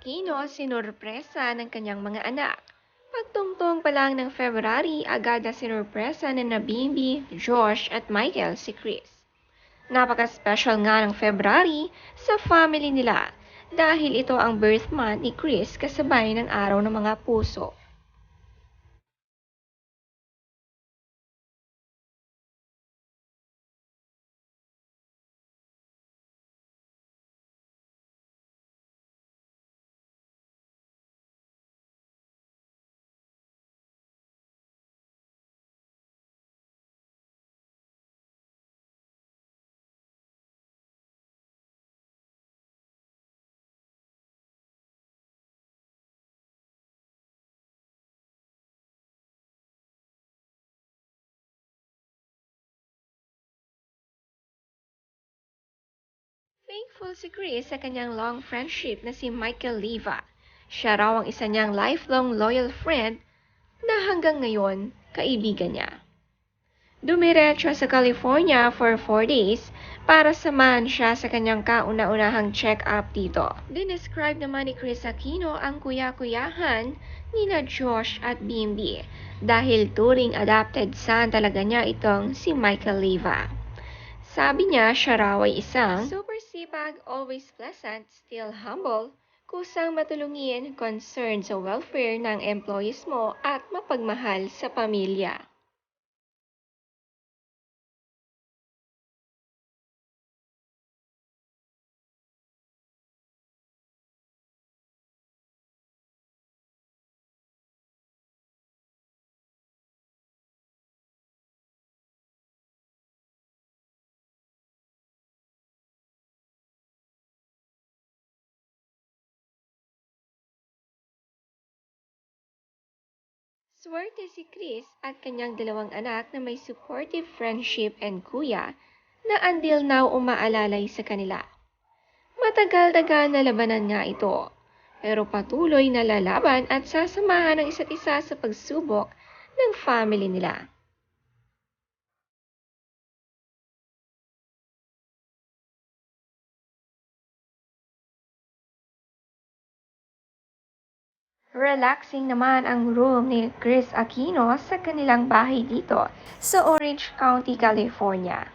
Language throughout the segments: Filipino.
Aquino sinurpresa ng kanyang mga anak. Pagtungtong pa lang ng February, agad na sinurpresa na Bimbi, Josh at Michael si Chris. Napaka-special nga ng February sa family nila dahil ito ang birth month ni Chris kasabay ng araw ng mga puso. Thankful si Chris sa kanyang long friendship na si Michael Leva. Siya raw ang isa niyang lifelong loyal friend na hanggang ngayon kaibigan niya. Dumiretso sa California for 4 days para samahan siya sa kanyang kauna-unahang check-up dito. Dinescribe naman ni Chris Aquino ang kuya-kuyahan nina Josh at Bimbi dahil turing adopted son talaga niya itong si Michael Leva. Sabi niya siya raw ay isang super sipag, always pleasant, still humble, kusang matulungin, concerned sa welfare ng employees mo at mapagmahal sa pamilya. Swerte si Chris at kanyang dalawang anak na may supportive friendship and kuya na until now umaalalay sa kanila. Matagal-tagal na labanan nga ito, pero patuloy na lalaban at sasamahan ng isa't isa sa pagsubok ng family nila. Relaxing naman ang room ni Chris Aquino sa kanilang bahay dito sa Orange County, California.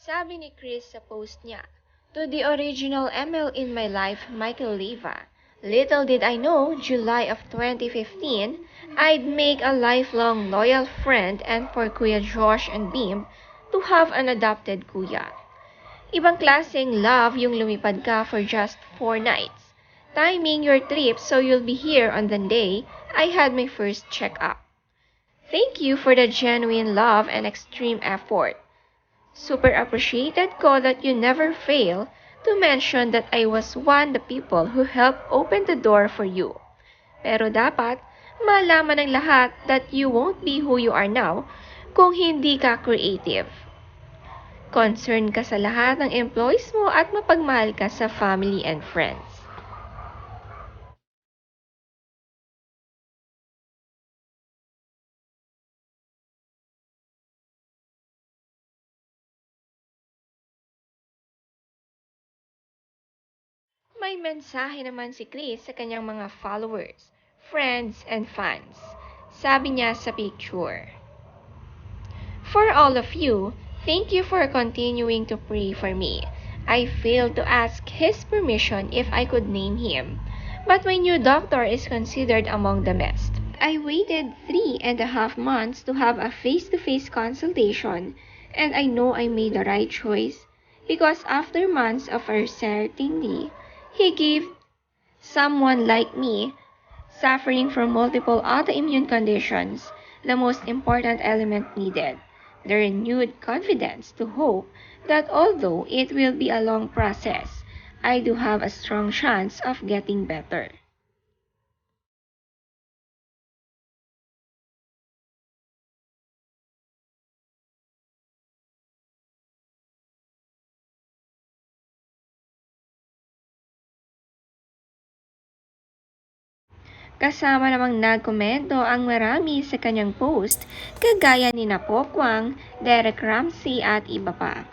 Sabi ni Chris sa post niya, "To the original ML in my life, Michael Leva. Little did I know, July of 2015, I'd make a lifelong loyal friend and for Kuya Josh and Bim to have an adopted kuya. Ibang klaseng love yung lumipad ka for just 4 nights. Timing your trip so you'll be here on the day I had my first check-up. Thank you for the genuine love and extreme effort. Super appreciated ko that you never fail to mention that I was one the people who helped open the door for you. Pero dapat, malaman ng lahat that you won't be who you are now kung hindi ka creative. Concern ka sa lahat ng employees mo at mapagmahal ka sa family and friends." May mensahe naman si Chris sa kanyang mga followers, friends, and fans. Sabi niya sa picture, "For all of you, thank you for continuing to pray for me. I failed to ask his permission if I could name him, but my new doctor is considered among the best. I waited 3.5 months to have a face-to-face consultation, and I know I made the right choice because after months of uncertainty, he gave someone like me, suffering from multiple autoimmune conditions, the most important element needed, the renewed confidence to hope that although it will be a long process, I do have a strong chance of getting better. Kasama namang nagkomento ang marami sa kanyang post, kagaya ni Napokwang, Derek Ramsey at iba pa.